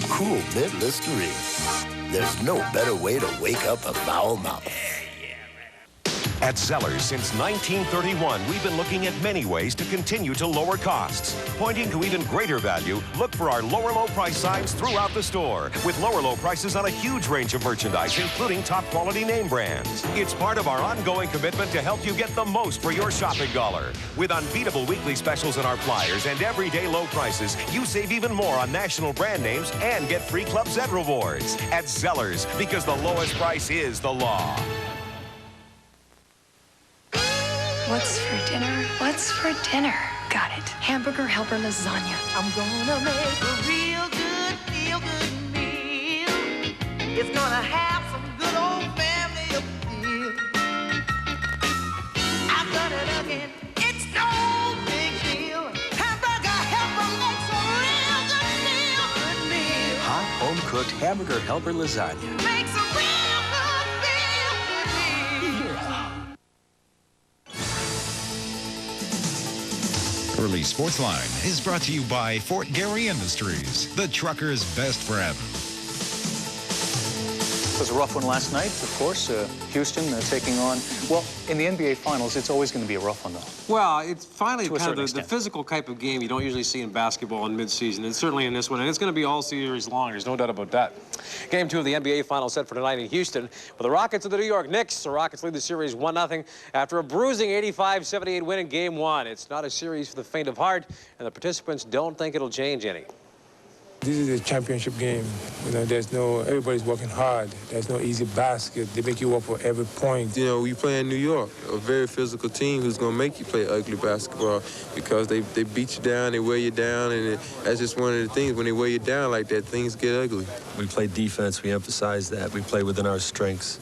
Cool Mint Listerine. There's no better way to wake up a foul mouth. At Zellers, since 1931, we've been looking at many ways to continue to lower costs. Pointing to even greater value, look for our lower low price signs throughout the store, with lower low prices on a huge range of merchandise, including top quality name brands. It's part of our ongoing commitment to help you get the most for your shopping dollar. With unbeatable weekly specials in our flyers and everyday low prices, you save even more on national brand names and get free Club Z rewards. At Zellers, because the lowest price is the law. What's for dinner? What's for dinner? Got it. Hamburger helper lasagna. I'm gonna make a real good, feel-good meal. It's gonna have some good old family appeal. it. It's no big deal. Hamburger Helper makes a real good feel-good meal. Hot, home-cooked Hamburger Helper lasagna. Makes a real good feel-good meal. Early Sports Line is brought to you by Fort Garry Industries, the trucker's best friend. It was a rough one last night, of course. Houston taking on, well, in the NBA Finals, it's always going to be a rough one, though. Well, it's finally To a kind of certain the physical type of game you don't usually see in basketball in midseason, and certainly in this one. And it's going to be all series long. There's no doubt about that. Game 2 of the NBA Finals set for tonight in Houston. For the Rockets of the New York Knicks, the Rockets lead the series 1-0 after a bruising 85-78 win in Game 1. It's not a series for the faint of heart, and the participants don't think it'll change any. This is a championship game. You know, everybody's working hard. There's no easy basket. They make you work for every point. You know, we play in New York, a very physical team who's going to make you play ugly basketball because they beat you down, they wear you down, and that's just one of the things. When they wear you down like that, things get ugly. We play defense. We emphasize that. We play within our strengths,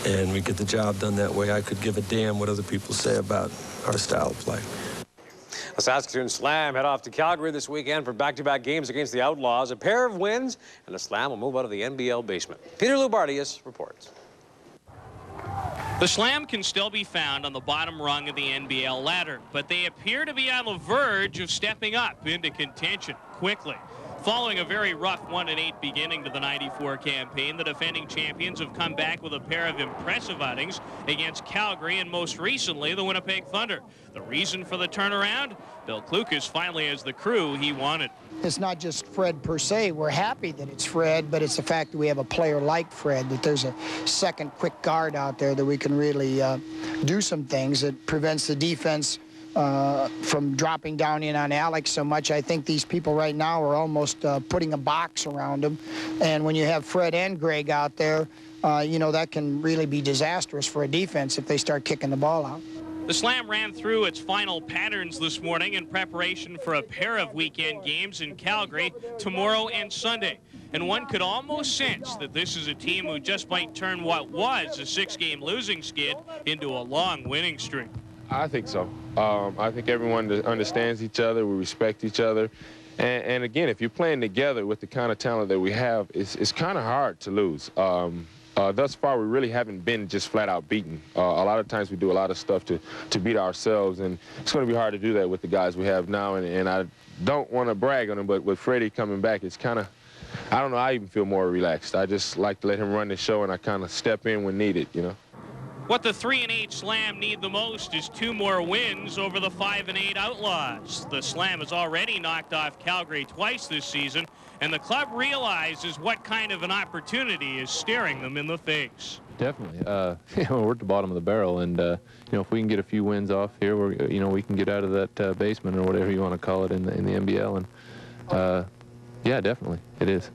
and we get the job done that way. I could give a damn what other people say about our style of play. The Saskatoon Slam head off to Calgary this weekend for back-to-back games against the Outlaws. A pair of wins, and the Slam will move out of the NBL basement. Peter Loubardias reports. The Slam can still be found on the bottom rung of the NBL ladder, but they appear to be on the verge of stepping up into contention quickly. Following a very rough 1-8 beginning to the '94 campaign, the defending champions have come back with a pair of impressive outings against Calgary and most recently the Winnipeg Thunder. The reason for the turnaround? Bill Klukas finally has the crew he wanted. It's not just Fred per se. We're happy that it's Fred, but it's the fact that we have a player like Fred, that there's a second quick guard out there that we can really do some things that prevents the defense from dropping down in on Alex so much. I think these people right now are almost putting a box around him. And when you have Fred and Greg out there, you know, that can really be disastrous for a defense if they start kicking the ball out. The Slam ran through its final patterns this morning in preparation for a pair of weekend games in Calgary tomorrow and Sunday. And one could almost sense that this is a team who just might turn what was a 6-game losing skid into a long winning streak. I think so. I think everyone understands each other. We respect each other. And again, if you're playing together with the kind of talent that we have, it's kind of hard to lose. Thus far, we really haven't been just flat-out beaten. A lot of times we do a lot of stuff to beat ourselves, and it's going to be hard to do that with the guys we have now. And I don't want to brag on them, but with Freddie coming back, it's kind of, I don't know, I even feel more relaxed. I just like to let him run the show, and I kind of step in when needed, you know. What the 3-8 Slam need the most is 2 more wins over the 5-8 Outlaws. The Slam has already knocked off Calgary twice this season, and the club realizes what kind of an opportunity is staring them in the face. Definitely. You know, we're at the bottom of the barrel, and you know, if we can get a few wins off here, you know, we can get out of that basement or whatever you want to call it in the NBL, and yeah, definitely, it is.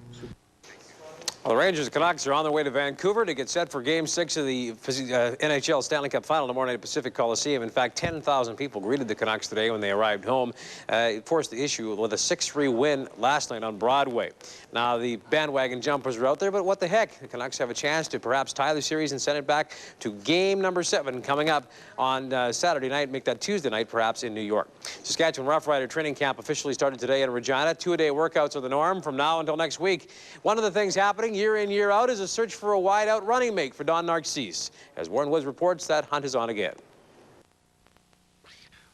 Well, the Rangers and Canucks are on their way to Vancouver to get set for Game 6 of the NHL Stanley Cup Final tomorrow night at Pacific Coliseum. In fact, 10,000 people greeted the Canucks today when they arrived home. It forced the issue with a 6-3 win last night on Broadway. Now, the bandwagon jumpers are out there, but what the heck? The Canucks have a chance to perhaps tie the series and send it back to Game number 7 coming up on Saturday night, make that Tuesday night perhaps in New York. Saskatchewan Rough Rider training camp officially started today in Regina. 2-a-day workouts are the norm from now until next week. One of the things happening year in, year out is a search for a wide-out running mate for Don Narcisse. As Warren Woods reports, that hunt is on again.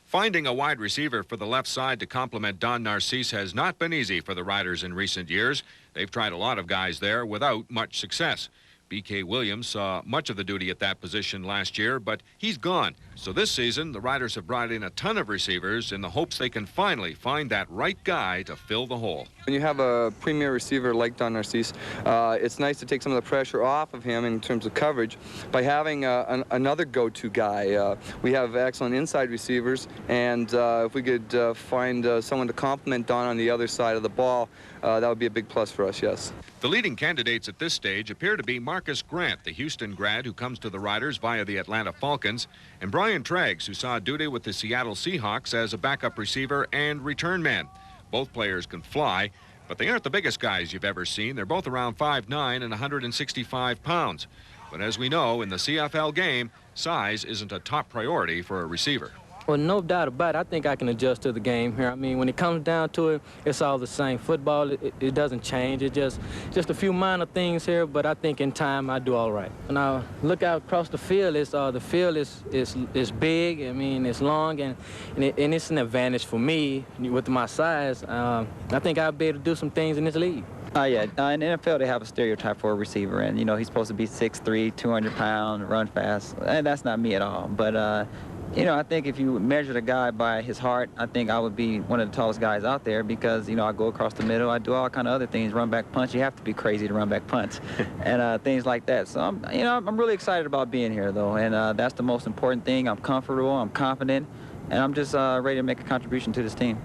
Finding a wide receiver for the left side to complement Don Narcisse has not been easy for the Riders in recent years. They've tried a lot of guys there without much success. B.K. Williams saw much of the duty at that position last year, but he's gone. So this season, the Riders have brought in a ton of receivers in the hopes they can finally find that right guy to fill the hole. When you have a premier receiver like Don Narcisse, it's nice to take some of the pressure off of him in terms of coverage by having another go-to guy. We have excellent inside receivers, and if we could find someone to complement Don on the other side of the ball, that would be a big plus for us, yes. The leading candidates at this stage appear to be Marcus Grant, the Houston grad who comes to the Riders via the Atlanta Falcons, and Brian Traggs, who saw duty with the Seattle Seahawks as a backup receiver and return man. Both players can fly, but they aren't the biggest guys you've ever seen. They're both around 5'9" and 165 pounds. But as we know, in the CFL game, size isn't a top priority for a receiver. Well, no doubt about it. I think I can adjust to the game here. I mean, when it comes down to it, it's all the same. Football, it doesn't change. It's just a few minor things here, but I think in time I do all right. When I look out across the field, the field is big. I mean, it's long, and it's an advantage for me with my size. I think I'll be able to do some things in this league. Yeah, in the NFL, they have a stereotype for a receiver, and, you know, he's supposed to be 6'3", 200 pounds, run fast, and that's not me at all. But, you know, I think if you measure the guy by his heart, I think I would be one of the tallest guys out there because, you know, I go across the middle. I do all kind of other things, run back punch. You have to be crazy to run back punch and things like that. So, I'm really excited about being here, though, and that's the most important thing. I'm comfortable, I'm confident, and I'm just ready to make a contribution to this team.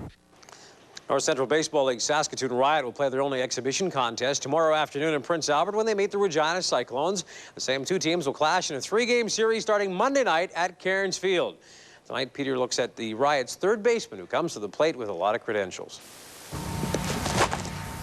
North Central Baseball League Saskatoon Riot will play their only exhibition contest tomorrow afternoon in Prince Albert when they meet the Regina Cyclones. The same two teams will clash in a 3-game series starting Monday night at Cairns Field. Tonight, Peter looks at the Riot's third baseman who comes to the plate with a lot of credentials.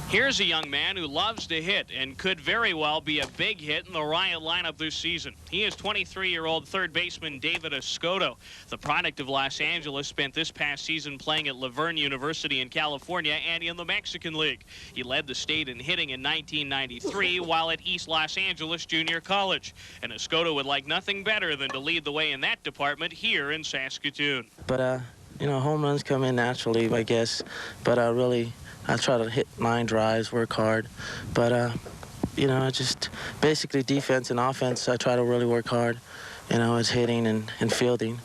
Here's a young man who loves to hit and could very well be a big hit in the Riot lineup this season. He is 23-year-old third baseman David Escoto. The product of Los Angeles, spent this past season playing at Laverne University in California and in the Mexican League. He led the state in hitting in 1993 while at East Los Angeles Junior College. And Escoto would like nothing better than to lead the way in that department here in Saskatoon. But, you know, home runs come in naturally, I guess. But I try to hit line drives, work hard. But, you know, just basically defense and offense, I try to really work hard, you know, as hitting and fielding.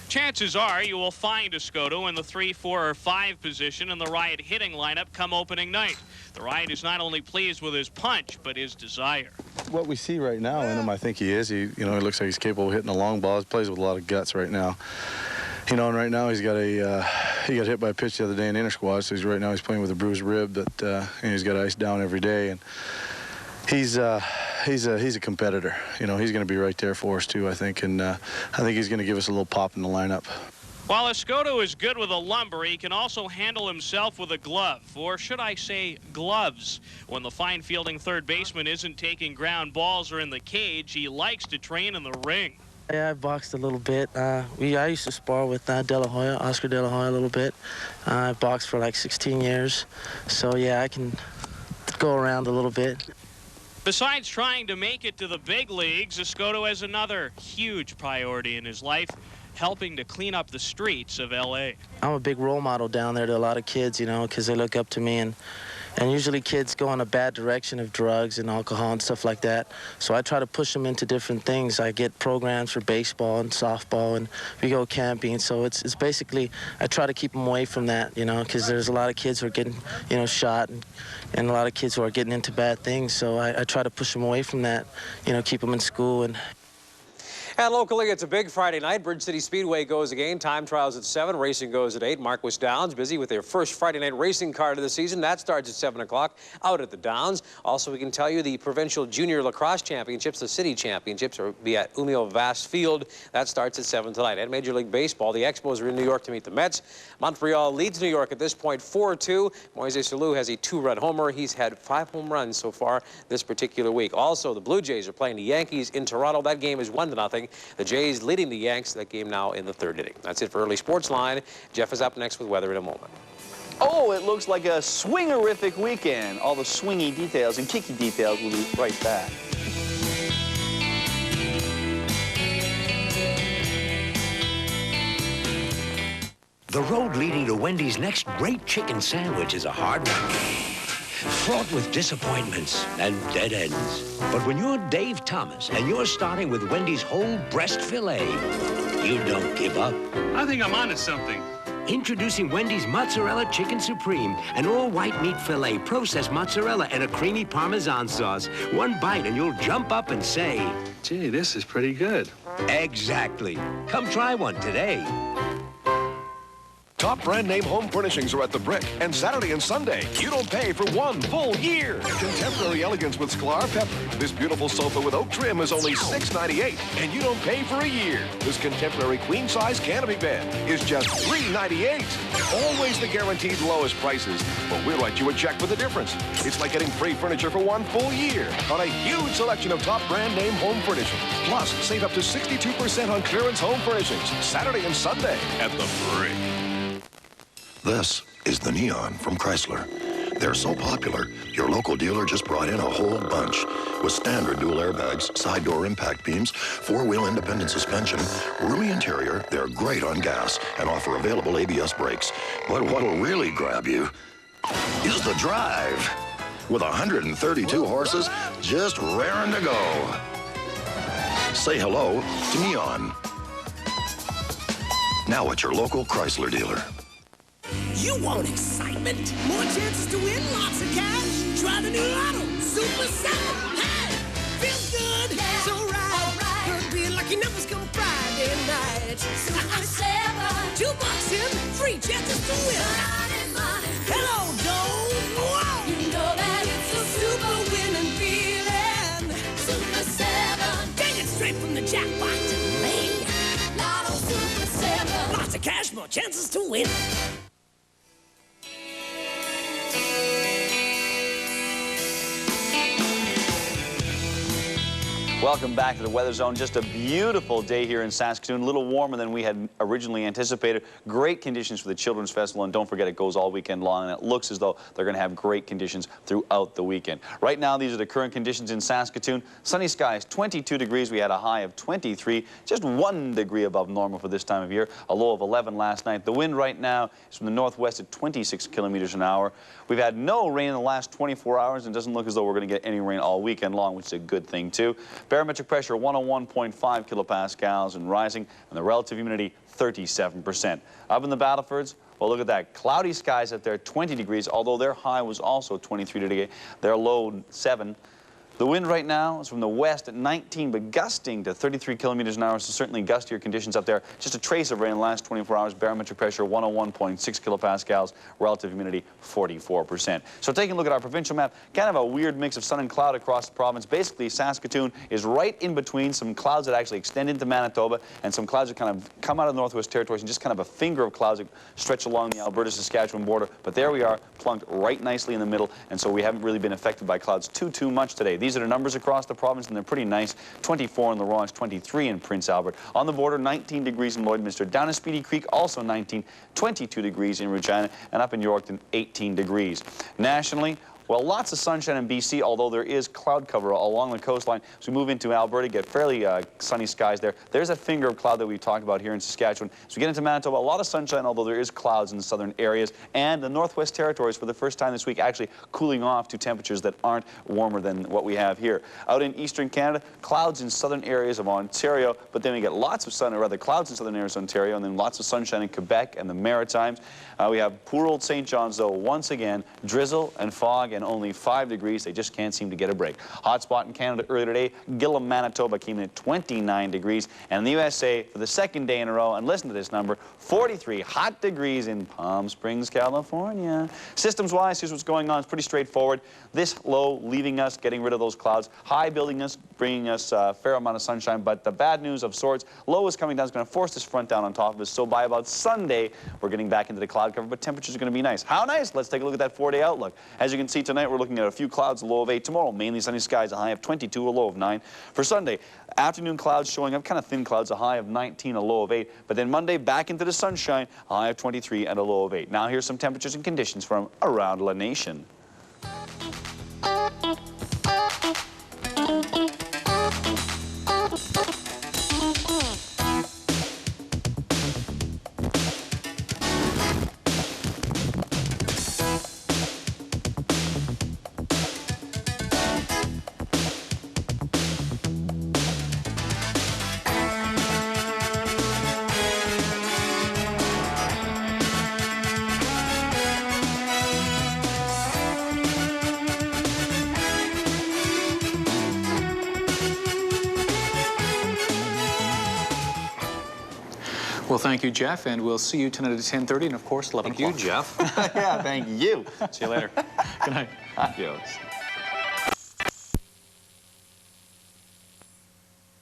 Chances are you will find Escoto in the 3, 4, or 5 position in the Riot hitting lineup come opening night. The Riot is not only pleased with his punch, but his desire. What we see right now in him, I think he is. He looks like he's capable of hitting a long ball. He plays with a lot of guts right now. You know, and right now he got hit by a pitch the other day in inter-squad, so right now he's playing with a bruised rib that he's got ice down every day, and he's a competitor. You know, he's going to be right there for us too, I think, and I think he's going to give us a little pop in the lineup. While Escoto is good with a lumber, he can also handle himself with a glove, or should I say gloves. When the fine fielding third baseman isn't taking ground balls or in the cage, he likes to train in the ring. Yeah, I boxed a little bit. I used to spar with Oscar De La Hoya a little bit. I boxed for like 16 years. So, yeah, I can go around a little bit. Besides trying to make it to the big leagues, Escoto has another huge priority in his life, helping to clean up the streets of L.A. I'm a big role model down there to a lot of kids, you know, because they look up to me, and usually kids go in a bad direction of drugs and alcohol and stuff like that. So I try to push them into different things. I get programs for baseball and softball, and we go camping. So it's basically, I try to keep them away from that, you know, because there's a lot of kids who are getting, you know, shot and a lot of kids who are getting into bad things. So I try to push them away from that, you know, keep them in school. And locally, it's a big Friday night. Bridge City Speedway goes again. Time trials at 7. Racing goes at 8. Marquis Downs busy with their first Friday night racing card of the season. That starts at 7 o'clock out at the Downs. Also, we can tell you the Provincial Junior Lacrosse Championships, the City Championships, will be at Umeo Vast Field. That starts at 7 tonight. And Major League Baseball, the Expos are in New York to meet the Mets. Montreal leads New York at this point 4-2. Moises Alou has a 2-run homer. He's had 5 home runs so far this particular week. Also, the Blue Jays are playing the Yankees in Toronto. That game is 1-0. The Jays leading the Yanks. That game now in the 3rd inning. That's it for Early Sports Line. Jeff is up next with weather in a moment. Oh, it looks like a swingerific weekend. All the swingy details and kicky details will be right back. The road leading to Wendy's next great chicken sandwich is a hard one, fraught with disappointments and dead ends. But when you're Dave Thomas and you're starting with Wendy's whole breast filet, you don't give up. I think I'm onto something. Introducing Wendy's Mozzarella Chicken Supreme, an all-white meat filet, processed mozzarella, and a creamy Parmesan sauce. One bite and you'll jump up and say, gee, this is pretty good. Exactly. Come try one today. Top brand name home furnishings are at the Brick, and Saturday and Sunday, you don't pay for 1 full year. Contemporary elegance with Sklar Pepper. This beautiful sofa with oak trim is only $6.98, and you don't pay for a year. This contemporary queen-size canopy bed is just $3.98. Always the guaranteed lowest prices, but we'll write you a check for the difference. It's like getting free furniture for 1 full year on a huge selection of top brand name home furnishings. Plus, save up to 62% on clearance home furnishings Saturday and Sunday at the Brick. This is the Neon from Chrysler. They're so popular, your local dealer just brought in a whole bunch. With standard dual airbags, side door impact beams, 4-wheel independent suspension, roomy interior, they're great on gas and offer available ABS brakes. But what'll really grab you is the drive. With 132 horses, just raring to go. Say hello to Neon. Now at your local Chrysler dealer. You want excitement? More chances to win lots of cash? Try the new Lotto Super 7. Hey, feels good. Yeah. So right. Could be lucky numbers come Friday night. Super 7. $2 in, 3 chances to win. Money. Hello, Dome. Whoa. You know that it's a super winning feeling. Super 7. Dang it straight from the jackpot to me. Lotto Super 7. Lots of cash, more chances to win. Welcome back to the Weather Zone. Just a beautiful day here in Saskatoon. A little warmer than we had originally anticipated. Great conditions for the Children's Festival, and don't forget it goes all weekend long, and it looks as though they're going to have great conditions throughout the weekend. Right now, these are the current conditions in Saskatoon. Sunny skies, 22 degrees. We had a high of 23, just 1 degree above normal for this time of year. A low of 11 last night. The wind right now is from the northwest at 26 kilometers an hour. We've had no rain in the last 24 hours, and it doesn't look as though we're going to get any rain all weekend long, which is a good thing, too. Barometric pressure 101.5 kilopascals and rising, and the relative humidity 37%. Up in the Battlefords, well, look at that. Cloudy skies up there, 20 degrees, although their high was also 23 today. Their low, 7. The wind right now is from the west at 19, but gusting to 33 kilometers an hour, so certainly gustier conditions up there. Just a trace of rain in the last 24 hours. Barometric pressure 101.6 kilopascals, relative humidity 44%. So taking a look at our provincial map, kind of a weird mix of sun and cloud across the province. Basically, Saskatoon is right in between some clouds that actually extend into Manitoba and some clouds that kind of come out of the Northwest Territories and just kind of a finger of clouds that stretch along the Alberta-Saskatchewan border. But there we are, plunked right nicely in the middle, and so we haven't really been affected by clouds too much today. These are the numbers across the province, and they're pretty nice. 24 in Laurence, 23 in Prince Albert. On the border, 19 degrees in Lloydminster. Down in Speedy Creek, also 19, 22 degrees in Regina, and up in Yorkton, 18 degrees. Nationally, well, lots of sunshine in BC, although there is cloud cover along the coastline. As we move into Alberta, get fairly sunny skies there. There's a finger of cloud that we talked about here in Saskatchewan. As we get into Manitoba, a lot of sunshine, although there is clouds in the southern areas. And the Northwest Territories, for the first time this week, actually cooling off to temperatures that aren't warmer than what we have here. Out in eastern Canada, clouds in southern areas of Ontario, but then we get lots of sun, or rather clouds in southern areas of Ontario, and then lots of sunshine in Quebec and the Maritimes. We have poor old St. John's, though, once again, drizzle and fog and only 5 degrees. They just can't seem to get a break. Hot spot in Canada earlier today, Gillam, Manitoba came in at 29 degrees. And in the USA, for the second day in a row, and listen to this number, 43 hot degrees in Palm Springs, California. Systems-wise, here's what's going on. It's pretty straightforward. This low leaving us, getting rid of those clouds. High building us, bringing us a fair amount of sunshine. But the bad news of sorts, low is coming down. It's going to force this front down on top of us. So by about Sunday, we're getting back into the cloud cover, but temperatures are going to be nice. How nice? Let's take a look at that 4-day outlook. As you can see tonight, we're looking at a few clouds, a low of 8. Tomorrow, mainly sunny skies, a high of 22, a low of 9. For Sunday, afternoon clouds showing up, kind of thin clouds, a high of 19, a low of 8. But then Monday, back into the sunshine, a high of 23 and a low of 8. Now here's some temperatures and conditions from around La Nation. Well, thank you, Jeff, and we'll see you tonight at 10:30, and of course, 11 o'clock. Thank you, Jeff. Yeah, thank you. See you later. Good night. Adios.